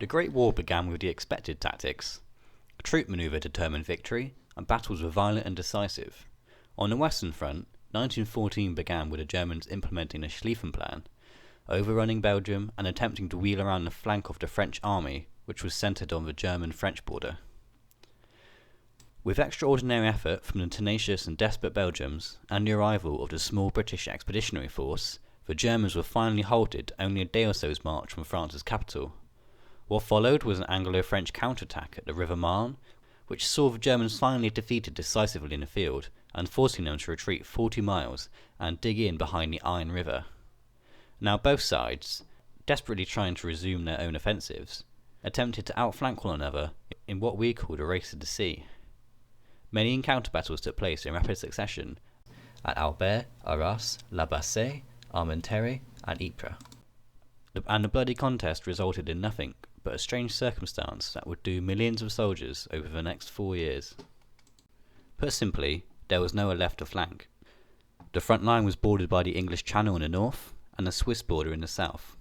The Great War began with the expected tactics. Troop manoeuvre determined victory, and battles were violent and decisive. On the Western Front, 1914 began with the Germans implementing the Schlieffen Plan, overrunning Belgium and attempting to wheel around the flank of the French army, which was centred on the German-French border. With extraordinary effort from the tenacious and desperate Belgians, and the arrival of the small British expeditionary force, the Germans were finally halted only a day or so's march from France's capital. What followed was an Anglo-French counterattack at the River Marne, which saw the Germans finally defeated decisively in the field, and forcing them to retreat 40 miles and dig in behind the Aisne River. Now both sides, desperately trying to resume their own offensives, attempted to outflank one another in what we called a race to the sea. Many encounter battles took place in rapid succession at Albert, Arras, La Bassée, Armentieres, and Ypres. And the bloody contest resulted in nothing but a strange circumstance that would do millions of soldiers over the next 4 years. Put simply, there was nowhere left to flank. The front line was bordered by the English Channel in the north and the Swiss border in the south.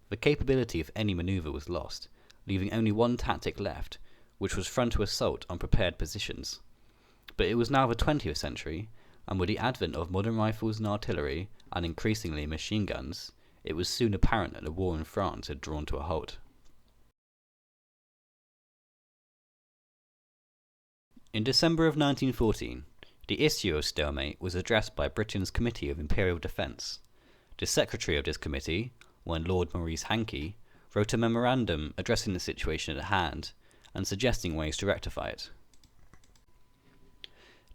The capability of any manoeuvre was lost, leaving only one tactic left, which was frontal assault on prepared positions. But it was now the 20th century, and with the advent of modern rifles and artillery, and increasingly machine guns, it was soon apparent that the war in France had drawn to a halt. In December of 1914, the issue of stalemate was addressed by Britain's Committee of Imperial Defence. The secretary of this committee, one Lord Maurice Hankey, wrote a memorandum addressing the situation at hand and suggesting ways to rectify it.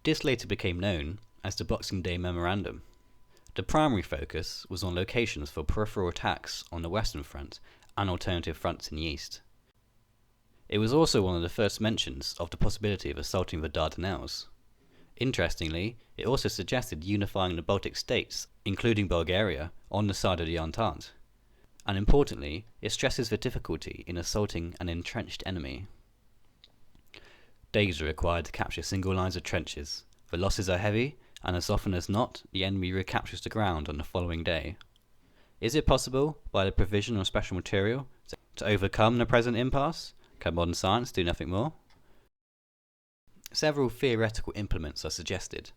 This later became known as the Boxing Day Memorandum. The primary focus was on locations for peripheral attacks on the Western Front and alternative fronts in the East. It was also one of the first mentions of the possibility of assaulting the Dardanelles. Interestingly, it also suggested unifying the Baltic states, including Bulgaria, on the side of the Entente. And importantly, it stresses the difficulty in assaulting an entrenched enemy. Days are required to capture single lines of trenches. The losses are heavy, and as often as not, the enemy recaptures the ground on the following day. Is it possible, by the provision of special material, to overcome the present impasse? Can modern science do nothing more? Several theoretical implements are suggested.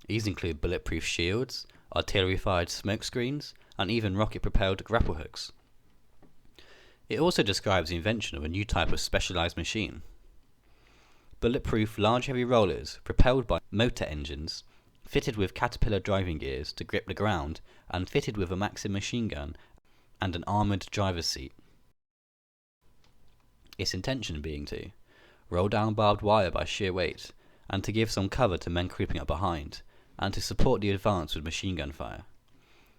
These include bulletproof shields, artillery-fired smoke screens, and even rocket-propelled grapple hooks. It also describes the invention of a new type of specialized machine. Bulletproof large heavy rollers propelled by motor engines, fitted with caterpillar driving gears to grip the ground, and fitted with a Maxim machine gun and an armoured driver's seat. Its intention being to roll down barbed wire by sheer weight, and to give some cover to men creeping up behind, and to support the advance with machine gun fire.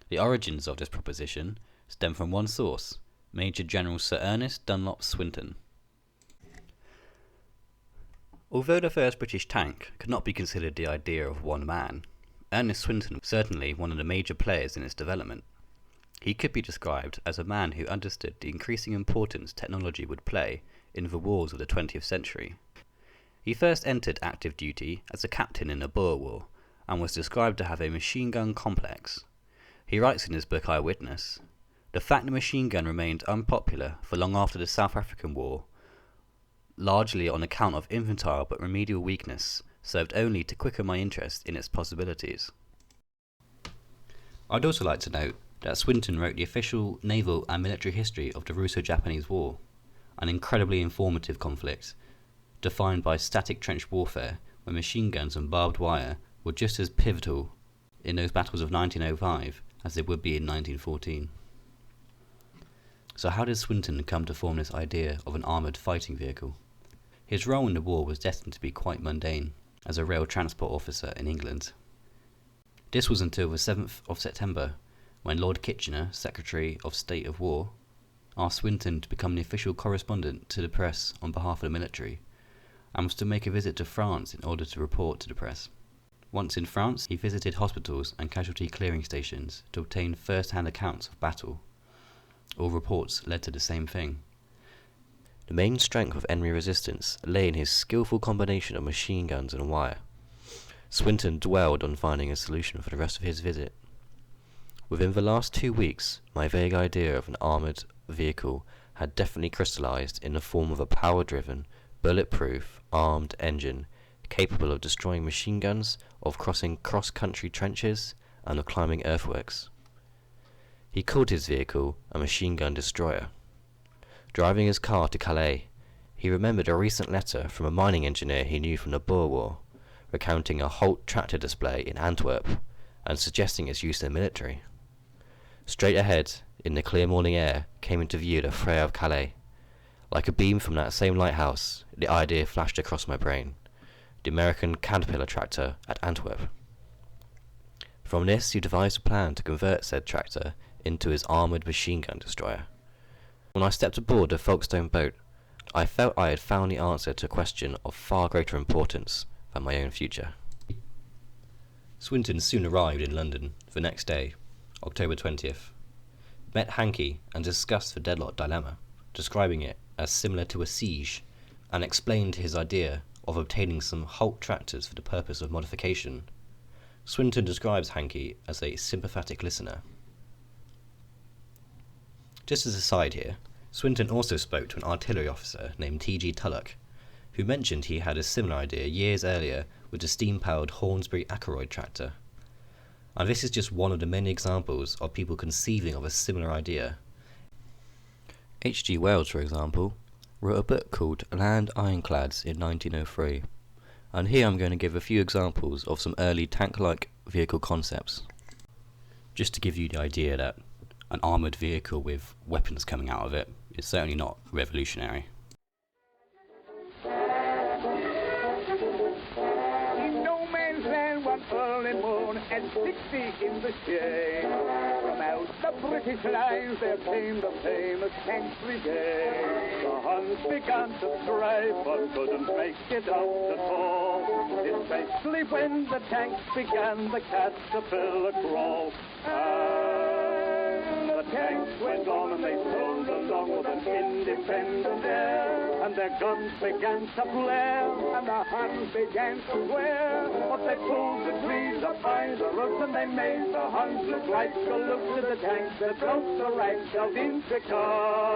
The origins of this proposition stem from one source, Major General Sir Ernest Dunlop Swinton. Although the first British tank could not be considered the idea of one man, Ernest Swinton was certainly one of the major players in its development. He could be described as a man who understood the increasing importance technology would play in the wars of the 20th century. He first entered active duty as a captain in the Boer War, and was described to have a machine gun complex. He writes in his book Eyewitness, "The fact the machine gun remained unpopular for long after the South African War, largely on account of infantile but remedial weakness, served only to quicken my interest in its possibilities." I'd also like to note that Swinton wrote the official naval and military history of the Russo-Japanese War, an incredibly informative conflict, defined by static trench warfare, where machine guns and barbed wire were just as pivotal in those battles of 1905 as they would be in 1914. So how did Swinton come to form this idea of an armoured fighting vehicle? His role in the war was destined to be quite mundane, as a rail transport officer in England. This was until the 7th of September, when Lord Kitchener, Secretary of State of War, asked Swinton to become the official correspondent to the press on behalf of the military, and was to make a visit to France in order to report to the press. Once in France, he visited hospitals and casualty clearing stations to obtain first-hand accounts of battle. All reports led to the same thing. The main strength of enemy resistance lay in his skillful combination of machine guns and wire. Swinton dwelled on finding a solution for the rest of his visit. "Within the last 2 weeks, my vague idea of an armoured vehicle had definitely crystallized in the form of a power-driven, bulletproof, armed engine capable of destroying machine guns, of crossing cross-country trenches, and of climbing earthworks. He called his vehicle a machine gun destroyer. Driving his car to Calais, he remembered a recent letter from a mining engineer he knew from the Boer War, recounting a Holt tractor display in Antwerp and suggesting its use in the military. Straight ahead, in the clear morning air, came into view the Frere of Calais. Like a beam from that same lighthouse, the idea flashed across my brain. The American Caterpillar tractor at Antwerp. From this, he devised a plan to convert said tractor into his armoured machine gun destroyer. When I stepped aboard the Folkestone boat, I felt I had found the answer to a question of far greater importance than my own future. Swinton soon arrived in London the next day, October 20th, met Hankey and discussed the deadlock dilemma, describing it as similar to a siege, and explained his idea of obtaining some Holt tractors for the purpose of modification. Swinton describes Hankey as a sympathetic listener. Just as a side here, Swinton also spoke to an artillery officer named T.G. Tulloch, who mentioned he had a similar idea years earlier with the steam-powered Hornsbury Ackroyd tractor. And this is just one of the many examples of people conceiving of a similar idea. H.G. Wells, for example, wrote a book called Land Ironclads in 1903, and here I'm going to give a few examples of some early tank-like vehicle concepts. Just to give you the idea that an armoured vehicle with weapons coming out of it is certainly not revolutionary. In no man's land one early morn at 60 in the shade, from out the British lines there came the famous tank brigade. The Huns began to strive but couldn't make it out at all, especially when the tanks began the caterpillar crawl. And the tanks went on and they strolled along with an independent air, and their guns began to flare, and the Huns began to swear. But they pulled the trees up by the roots, and they made the Huns look like salutes to the tanks that broke the ranks of Invercargill.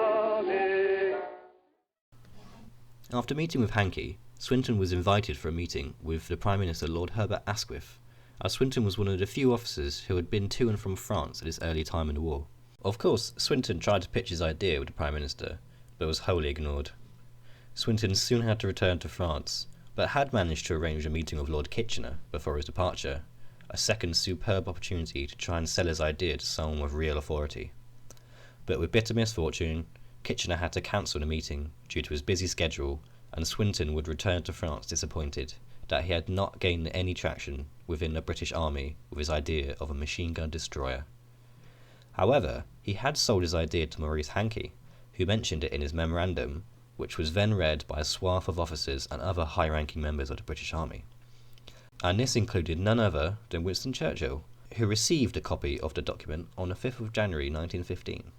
After meeting with Hankey, Swinton was invited for a meeting with the Prime Minister Lord Herbert Asquith, as Swinton was one of the few officers who had been to and from France at this early time in the war. Of course, Swinton tried to pitch his idea with the Prime Minister, but was wholly ignored. Swinton soon had to return to France, but had managed to arrange a meeting with Lord Kitchener before his departure, a second superb opportunity to try and sell his idea to someone with real authority. But with bitter misfortune, Kitchener had to cancel the meeting due to his busy schedule, and Swinton would return to France disappointed that he had not gained any traction within the British Army with his idea of a machine gun destroyer. However, he had sold his idea to Maurice Hankey, who mentioned it in his memorandum, which was then read by a swath of officers and other high-ranking members of the British Army. And this included none other than Winston Churchill, who received a copy of the document on the 5th of January 1915.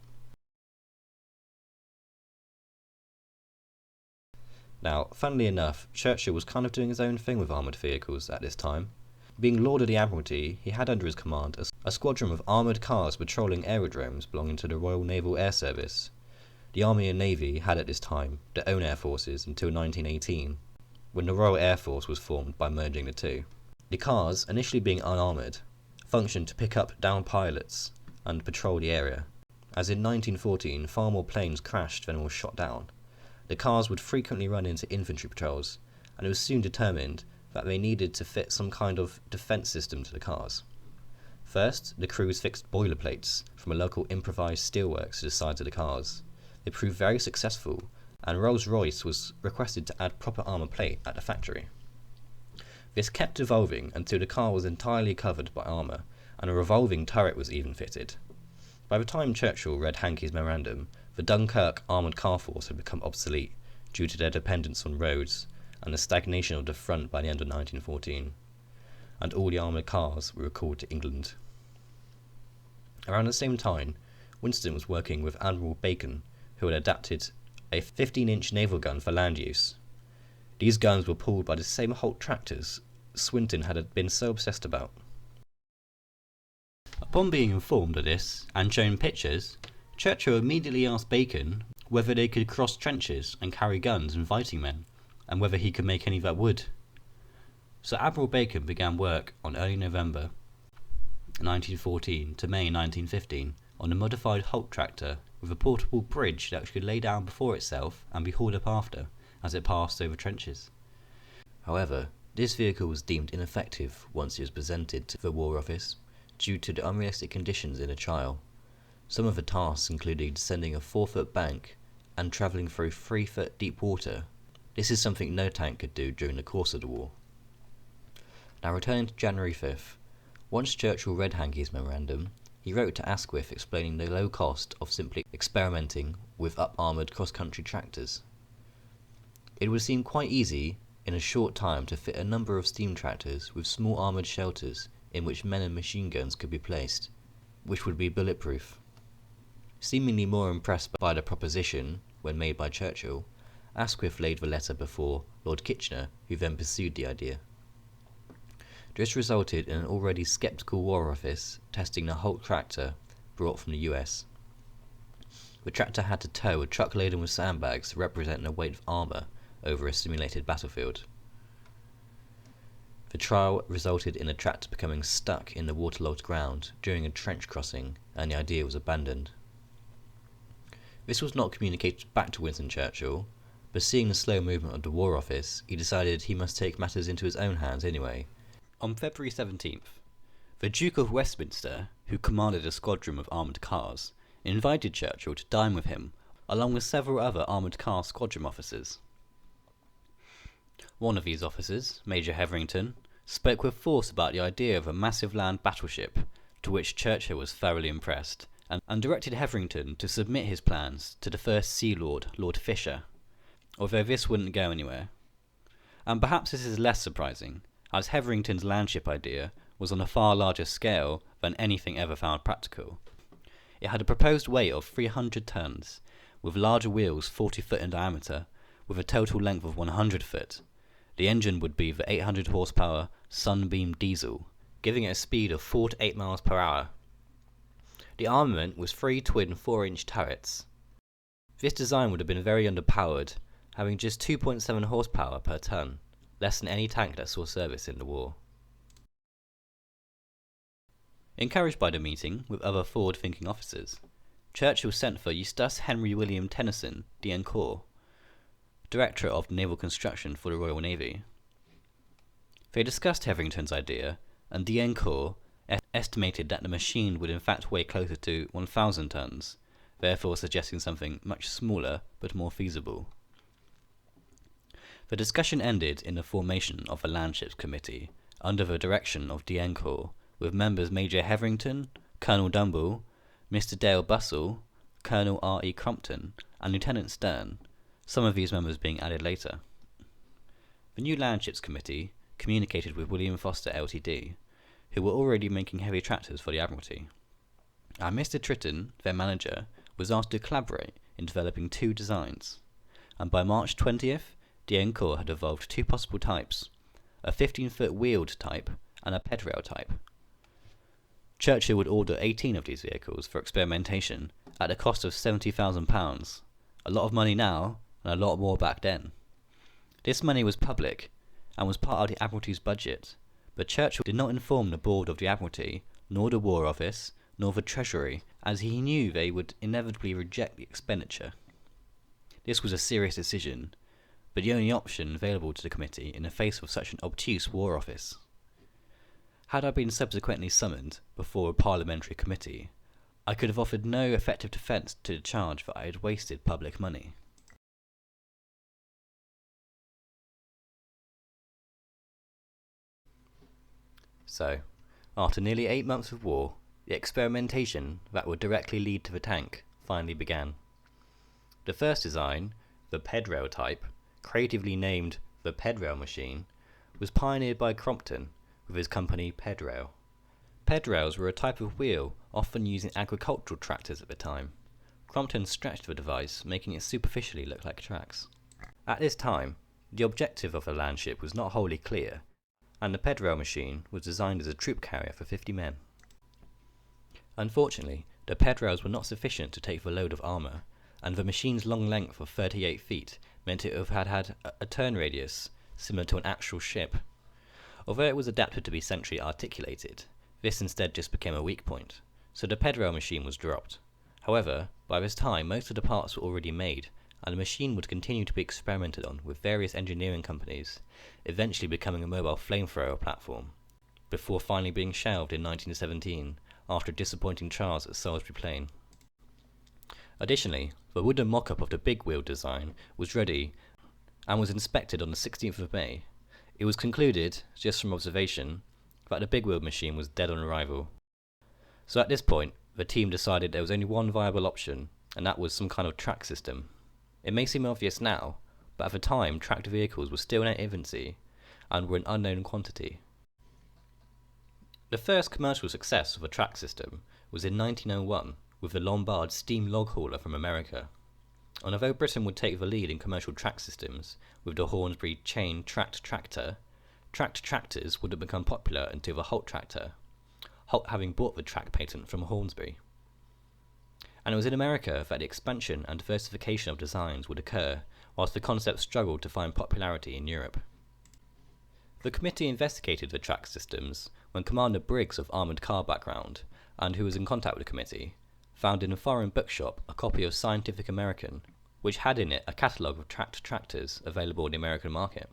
Now, funnily enough, Churchill was kind of doing his own thing with armoured vehicles at this time. Being Lord of the Admiralty, he had under his command a squadron of armoured cars patrolling aerodromes belonging to the Royal Naval Air Service. The Army and Navy had at this time their own air forces until 1918, when the Royal Air Force was formed by merging the two. The cars, initially being unarmoured, functioned to pick up downed pilots and patrol the area, as in 1914 far more planes crashed than were shot down. The cars would frequently run into infantry patrols, and it was soon determined that they needed to fit some kind of defence system to the cars. First, the crews fixed boilerplates from a local improvised steelworks to the sides of the cars. They proved very successful, and Rolls-Royce was requested to add proper armour plate at the factory. This kept evolving until the car was entirely covered by armour, and a revolving turret was even fitted. By the time Churchill read Hankey's memorandum, the Dunkirk armoured car force had become obsolete due to their dependence on roads and the stagnation of the front by the end of 1914, and all the armoured cars were recalled to England. Around the same time, Winston was working with Admiral Bacon, who had adapted a 15-inch naval gun for land use. These guns were pulled by the same Holt tractors Swinton had been so obsessed about. Upon being informed of this and shown pictures, Churchill immediately asked Bacon whether they could cross trenches and carry guns and fighting men, and whether he could make any that would. So Admiral Bacon began work on early November 1914 to May 1915 on a modified Holt tractor with a portable bridge that could lay down before itself and be hauled up after as it passed over trenches. However, this vehicle was deemed ineffective once it was presented to the War Office due to the unrealistic conditions in the trial. Some of the tasks included descending a 4-foot bank and travelling through 3-foot deep water. This is something no tank could do during the course of the war. Now returning to January 5th, once Churchill read Hankey's memorandum, he wrote to Asquith explaining the low cost of simply experimenting with up-armoured cross-country tractors. It would seem quite easy in a short time to fit a number of steam tractors with small armoured shelters in which men and machine guns could be placed, which would be bulletproof. Seemingly more impressed by the proposition when made by Churchill, Asquith laid the letter before Lord Kitchener, who then pursued the idea. This resulted in an already sceptical War Office testing the Holt tractor brought from the US. The tractor had to tow a truck laden with sandbags representing a weight of armour over a simulated battlefield. The trial resulted in the tractor becoming stuck in the waterlogged ground during a trench crossing, and the idea was abandoned. This was not communicated back to Winston Churchill, but seeing the slow movement of the War Office, he decided he must take matters into his own hands anyway. On February 17th, the Duke of Westminster, who commanded a squadron of armoured cars, invited Churchill to dine with him, along with several other armoured car squadron officers. One of these officers, Major Hetherington, spoke with force about the idea of a massive land battleship, to which Churchill was thoroughly impressed, and directed Hetherington to submit his plans to the first Sea Lord, Lord Fisher, although this wouldn't go anywhere. And perhaps this is less surprising, as Hetherington's landship idea was on a far larger scale than anything ever found practical. It had a proposed weight of 300 tons, with larger wheels 40 foot in diameter, with a total length of 100 foot. The engine would be the 800 horsepower Sunbeam diesel, giving it a speed of 4 to 8 miles per hour. The armament was 3 twin 4-inch turrets. This design would have been very underpowered, having just 2.7 horsepower per ton, less than any tank that saw service in the war. Encouraged by the meeting with other forward-thinking officers, Churchill sent for Eustace Henry William Tennyson, d'Encores, Director of Naval Construction for the Royal Navy. They discussed Hetherington's idea, and d'Encores estimated that the machine would in fact weigh closer to 1,000 tons, therefore suggesting something much smaller but more feasible. The discussion ended in the formation of a Landships Committee under the direction of d'Encores, with members Major Hetherington, Colonel Dumble, Mr. Dale Bussell, Colonel R. E. Crumpton, and Lieutenant Stern, some of these members being added later. The new Landships Committee communicated with William Foster Ltd, who were already making heavy tractors for the Admiralty, and Mr. Tritton, their manager, was asked to collaborate in developing 2 designs, and by March 20th, d'Encores had evolved 2 possible types, a 15-foot wheeled type and a pedrail type. Churchill would order 18 of these vehicles for experimentation at a cost of £70,000, a lot of money now and a lot more back then. This money was public and was part of the Admiralty's budget, but Churchill did not inform the board of the Admiralty, nor the War Office, nor the Treasury, as he knew they would inevitably reject the expenditure. This was a serious decision, but the only option available to the committee in the face of such an obtuse War Office. Had I been subsequently summoned before a parliamentary committee, I could have offered no effective defence to the charge that I had wasted public money. So, after nearly 8 months of war, the experimentation that would directly lead to the tank finally began. The first design, the pedrail type, creatively named the pedrail machine, was pioneered by Crumpton with his company Pedrail. Pedrails were a type of wheel often used in agricultural tractors at the time. Crumpton stretched the device, making it superficially look like tracks. At this time, the objective of the landship was not wholly clear, and the pedrail machine was designed as a troop carrier for 50 men. Unfortunately, the pedrails were not sufficient to take the load of armour, and the machine's long length of 38 feet meant it had a turn radius similar to an actual ship. Although it was adapted to be centrally articulated, this instead just became a weak point, so the pedrail machine was dropped. However, by this time most of the parts were already made, and the machine would continue to be experimented on with various engineering companies, eventually becoming a mobile flamethrower platform, before finally being shelved in 1917 after disappointing trials at Salisbury Plain. Additionally, the wooden mock-up of the big wheel design was ready and was inspected on the 16th of May. It was concluded, just from observation, that the big wheel machine was dead on arrival. So at this point, the team decided there was only one viable option, and that was some kind of track system. It may seem obvious now, but at the time tracked vehicles were still in their infancy and were an unknown quantity. The first commercial success of a track system was in 1901 with the Lombard steam log hauler from America. And although Britain would take the lead in commercial track systems with the Hornsby chain tracked tractor, tracked tractors wouldn't become popular until the Holt tractor, Holt having bought the track patent from Hornsby. And it was in America that the expansion and diversification of designs would occur, whilst the concept struggled to find popularity in Europe. The committee investigated the track systems when Commander Briggs of Armoured Car background, and who was in contact with the committee, found in a foreign bookshop a copy of Scientific American, which had in it a catalogue of tracked tractors available in the American market.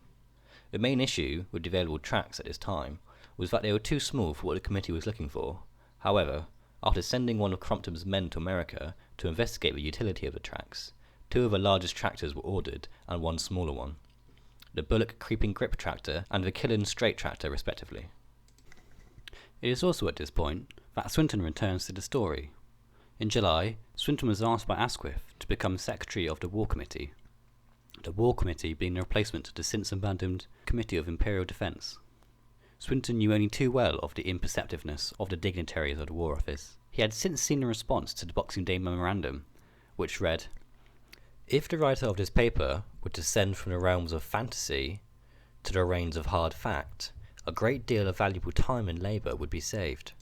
The main issue with the available tracks at this time was that they were too small for what the committee was looking for. However, after sending one of Crompton's men to America to investigate the utility of the tracks, 2 of the largest tractors were ordered and 1 smaller one, the Bullock Creeping Grip tractor and the Killen Straight tractor respectively. It is also at this point that Swinton returns to the story. In July, Swinton was asked by Asquith to become Secretary of the War Committee, the War Committee being the replacement to the since abandoned Committee of Imperial Defence. Swinton knew only too well of the imperceptiveness of the dignitaries of the War Office. He had since seen a response to the Boxing Day memorandum, which read, "If the writer of this paper were to descend from the realms of fantasy to the reigns of hard fact, a great deal of valuable time and labour would be saved."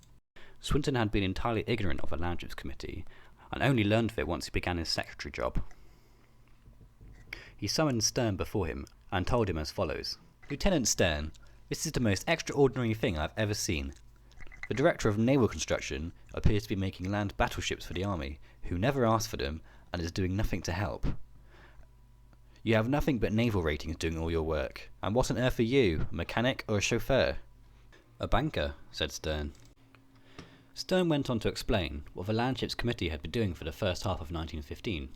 Swinton had been entirely ignorant of the Landships Committee, and only learned of it once he began his secretary job. He summoned Stern before him, and told him as follows. "Lieutenant Stern, this is the most extraordinary thing I have ever seen. The Director of Naval Construction appears to be making land battleships for the Army, who never asked for them, and is doing nothing to help. You have nothing but naval ratings doing all your work, and what on earth are you, a mechanic or a chauffeur?" "A banker," said Stern. Stern went on to explain what the Landships Committee had been doing for the first half of 1915.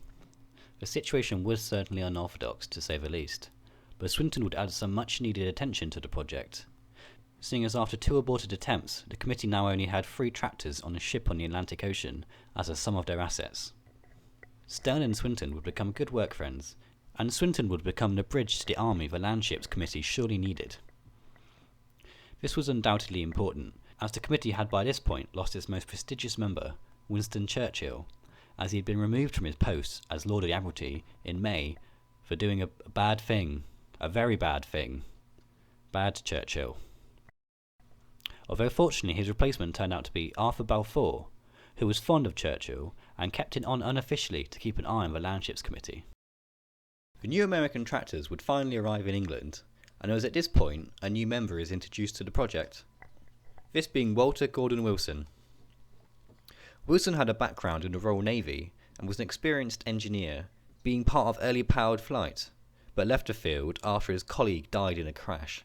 The situation was certainly unorthodox, to say the least, but Swinton would add some much-needed attention to the project, seeing as after 2 aborted attempts, the committee now only had 3 tractors on a ship on the Atlantic Ocean as a sum of their assets. Stern and Swinton would become good work friends, and Swinton would become the bridge to the army the Landships Committee surely needed. This was undoubtedly important, as the committee had by this point lost its most prestigious member, Winston Churchill, as he had been removed from his post as Lord of the Admiralty in May for doing a bad thing, a very bad thing. Bad Churchill. Although fortunately his replacement turned out to be Arthur Balfour, who was fond of Churchill and kept it on unofficially to keep an eye on the Landships Committee. The new American tractors would finally arrive in England, and it was at this point a new member is introduced to the project, this being Walter Gordon Wilson. Wilson had a background in the Royal Navy and was an experienced engineer, being part of early powered flight, but left the field after his colleague died in a crash.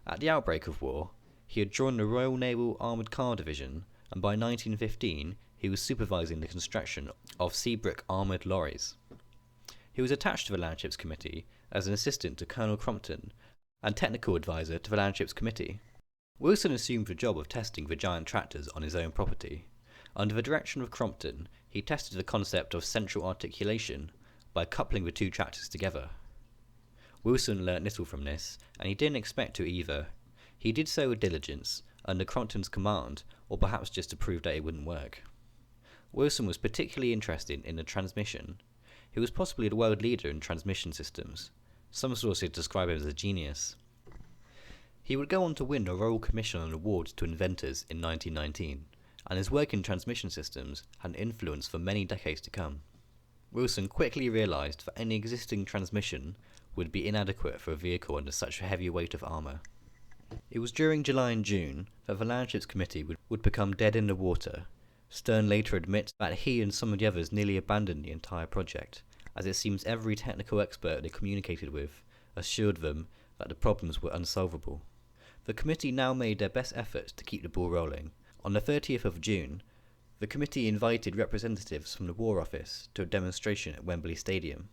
At the outbreak of war, he had joined the Royal Naval Armoured Car Division, and by 1915 he was supervising the construction of Seabrook armoured lorries. He was attached to the Landships Committee as an assistant to Colonel Crompton and technical advisor to the Landships Committee. Wilson assumed the job of testing the giant tractors on his own property. Under the direction of Crompton, he tested the concept of central articulation by coupling the 2 tractors together. Wilson learnt little from this, and he didn't expect to either. He did so with diligence, under Crompton's command, or perhaps just to prove that it wouldn't work. Wilson was particularly interested in the transmission. He was possibly the world leader in transmission systems. Some sources describe him as a genius. He would go on to win a Royal Commission on Awards to Inventors in 1919, and his work in transmission systems had an influence for many decades to come. Wilson quickly realised that any existing transmission would be inadequate for a vehicle under such a heavy weight of armour. It was during July and June that the Landships Committee would become dead in the water. Stern later admits that he and some of the others nearly abandoned the entire project, as it seems every technical expert they communicated with assured them that the problems were unsolvable. The committee now made their best efforts to keep the ball rolling. On the 30th of June, the committee invited representatives from the War Office to a demonstration at Wembley Stadium.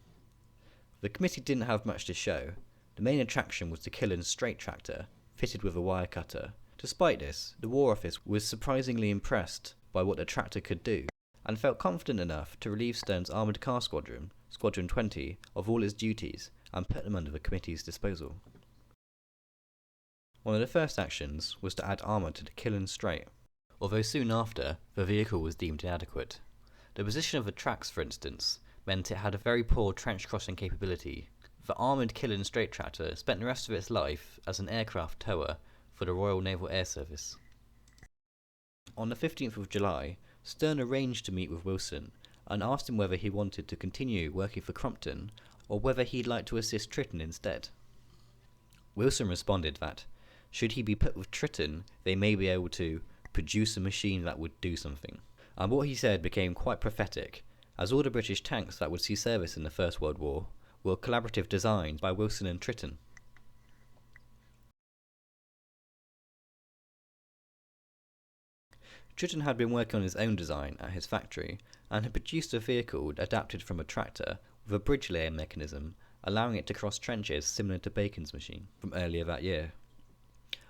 The committee didn't have much to show. The main attraction was the Killen's straight tractor, fitted with a wire cutter. Despite this, the War Office was surprisingly impressed by what the tractor could do, and felt confident enough to relieve Stern's armoured car squadron, Squadron 20, of all its duties, and put them under the committee's disposal. One of the first actions was to add armour to the Killen Straight, although soon after, the vehicle was deemed inadequate. The position of the tracks, for instance, meant it had a very poor trench crossing capability. The armoured Killen Straight tractor spent the rest of its life as an aircraft tower for the Royal Naval Air Service. On the 15th of July, Stern arranged to meet with Wilson and asked him whether he wanted to continue working for Crompton or whether he'd like to assist Tritton instead. Wilson responded that, should he be put with Tritton, they may be able to produce a machine that would do something. And what he said became quite prophetic, as all the British tanks that would see service in the First World War were collaborative designs by Wilson and Tritton. Tritton had been working on his own design at his factory and had produced a vehicle adapted from a tractor with a bridge layer mechanism, allowing it to cross trenches similar to Bacon's machine from earlier that year.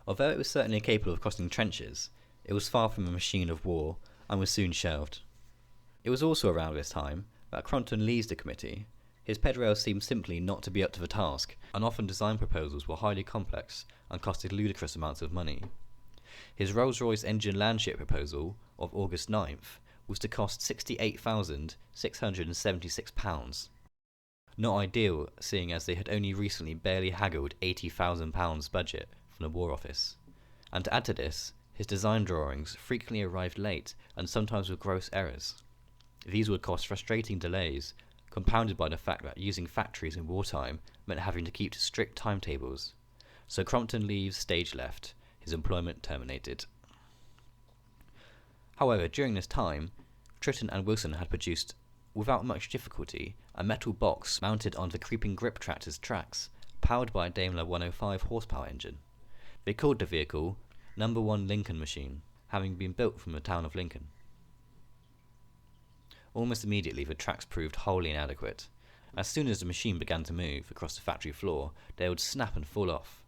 Although it was certainly capable of crossing trenches, it was far from a machine of war and was soon shelved. It was also around this time that Crompton leaves the committee. His pedrail seemed simply not to be up to the task, and often design proposals were highly complex and costed ludicrous amounts of money. His Rolls-Royce engine landship proposal of August 9th was to cost £68,676. Not ideal, seeing as they had only recently barely haggled £80,000 budget from the War Office. And to add to this, his design drawings frequently arrived late and sometimes with gross errors. These would cause frustrating delays, compounded by the fact that using factories in wartime meant having to keep to strict timetables. So Crompton leaves stage left, his employment terminated. However, during this time, Tritton and Wilson had produced, without much difficulty, a metal box mounted on the creeping grip tractor's tracks, powered by a Daimler 105 horsepower engine. They called the vehicle No. 1 Lincoln Machine, having been built from the town of Lincoln. Almost immediately the tracks proved wholly inadequate. As soon as the machine began to move across the factory floor, they would snap and fall off.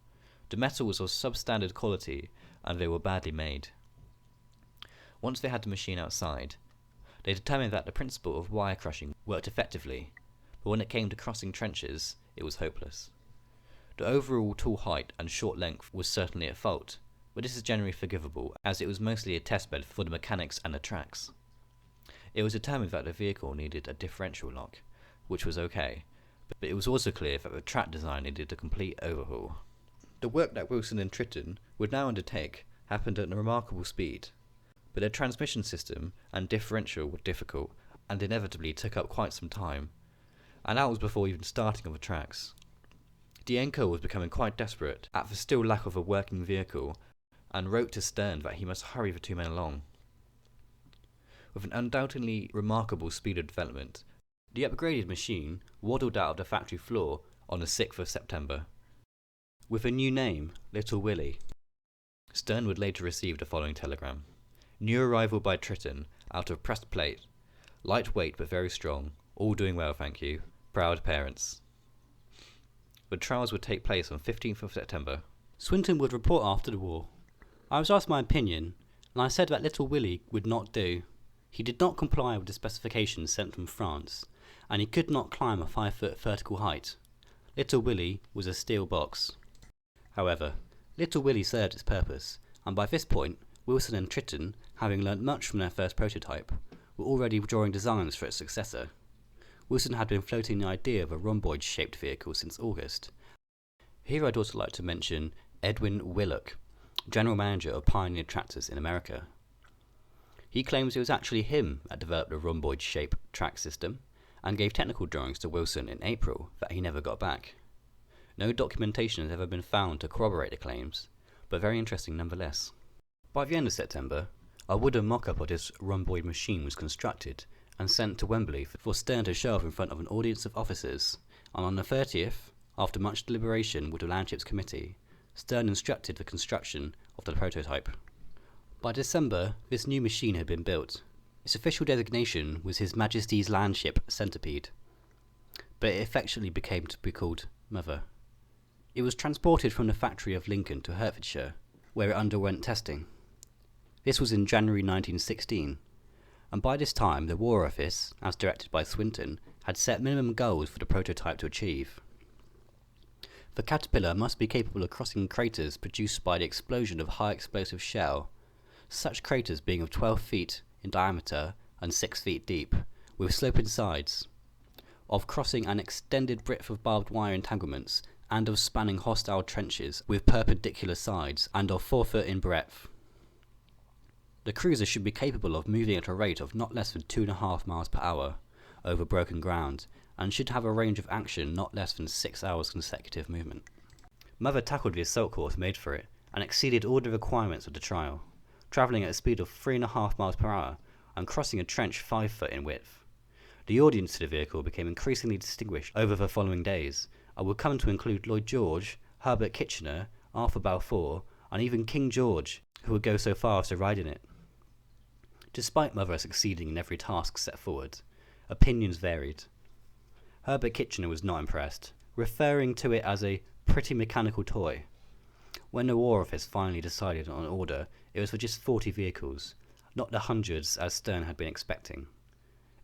The metal was of substandard quality, and they were badly made. Once they had the machine outside, they determined that the principle of wire crushing worked effectively, but when it came to crossing trenches, it was hopeless. The overall tool height and short length was certainly at fault, but this is generally forgivable, as it was mostly a testbed for the mechanics and the tracks. It was determined that the vehicle needed a differential lock, which was okay, but it was also clear that the track design needed a complete overhaul. The work that Wilson and Tritton would now undertake happened at a remarkable speed, but their transmission system and differential were difficult and inevitably took up quite some time, and that was before even starting on the tracks. Dienko was becoming quite desperate at the still lack of a working vehicle and wrote to Stern that he must hurry the two men along. With an undoubtedly remarkable speed of development, the upgraded machine waddled out of the factory floor on the 6th of September. With a new name, Little Willie. Stern would later receive the following telegram. New arrival by Tritton, out of pressed plate. Lightweight but very strong. All doing well, thank you. Proud parents. The trials would take place on 15th of September. Swinton would report after the war. I was asked my opinion, and I said that Little Willie would not do. He did not comply with the specifications sent from France, and he could not climb a 5-foot vertical height. Little Willie was a steel box. However, Little Willie served its purpose, and by this point, Wilson and Tritton, having learnt much from their first prototype, were already drawing designs for its successor. Wilson had been floating the idea of a rhomboid-shaped vehicle since August. Here I'd also like to mention Edwin Willock, general manager of Pioneer Tractors in America. He claims it was actually him that developed the rhomboid-shaped track system, and gave technical drawings to Wilson in April that he never got back. No documentation has ever been found to corroborate the claims, but very interesting nonetheless. By the end of September, a wooden mock-up of this rhomboid machine was constructed and sent to Wembley for Stern to show off in front of an audience of officers, and on the 30th, after much deliberation with the Landships Committee, Stern instructed the construction of the prototype. By December, this new machine had been built. Its official designation was His Majesty's Landship Centipede, but it effectively became to be called Mother. It was transported from the factory of Lincoln to Hertfordshire, where it underwent testing. This was in January 1916, and by this time the War Office, as directed by Swinton, had set minimum goals for the prototype to achieve. The caterpillar must be capable of crossing craters produced by the explosion of high explosive shell, such craters being of 12 feet in diameter and 6 feet deep, with sloping sides, of crossing an extended breadth of barbed wire entanglements, and of spanning hostile trenches with perpendicular sides, and of 4 foot in breadth. The cruiser should be capable of moving at a rate of not less than 2.5 miles per hour over broken ground, and should have a range of action not less than 6 hours consecutive movement. Mother tackled the assault course made for it, and exceeded all the requirements of the trial, travelling at a speed of 3.5 miles per hour, and crossing a trench 5 foot in width. The audience to the vehicle became increasingly distinguished over the following days, and would come to include Lloyd George, Herbert Kitchener, Arthur Balfour, and even King George, who would go so far as to ride in it. Despite Mother succeeding in every task set forward, opinions varied. Herbert Kitchener was not impressed, referring to it as a pretty mechanical toy. When the War Office finally decided on an order, it was for just 40 vehicles, not the hundreds as Stern had been expecting.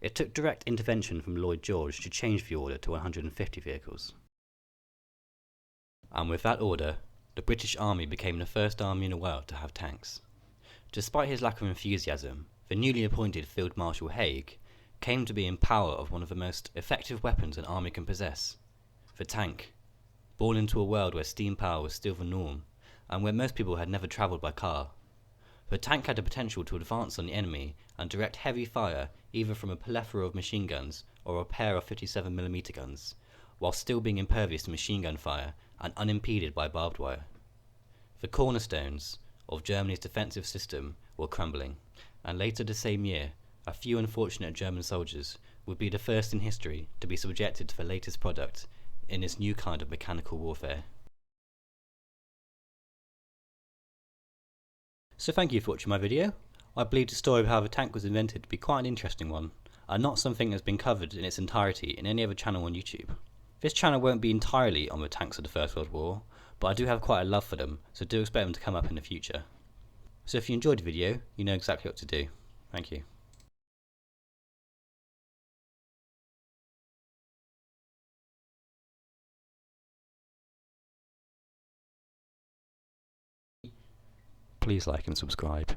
It took direct intervention from Lloyd George to change the order to 150 vehicles. And with that order, the British Army became the first army in the world to have tanks. Despite his lack of enthusiasm, the newly appointed Field Marshal Haig came to be in power of one of the most effective weapons an army can possess, the tank. Born into a world where steam power was still the norm, and where most people had never travelled by car. The tank had the potential to advance on the enemy and direct heavy fire either from a plethora of machine guns or a pair of 57mm guns, while still being impervious to machine gun fire and unimpeded by barbed wire. The cornerstones of Germany's defensive system were crumbling, and later the same year, a few unfortunate German soldiers would be the first in history to be subjected to the latest product in this new kind of mechanical warfare. So thank you for watching my video. I believe the story of how the tank was invented to be quite an interesting one, and not something that's been covered in its entirety in any other channel on YouTube. This channel won't be entirely on the tanks of the First World War, but I do have quite a love for them, so do expect them to come up in the future. So if you enjoyed the video, you know exactly what to do. Thank you. Please like and subscribe.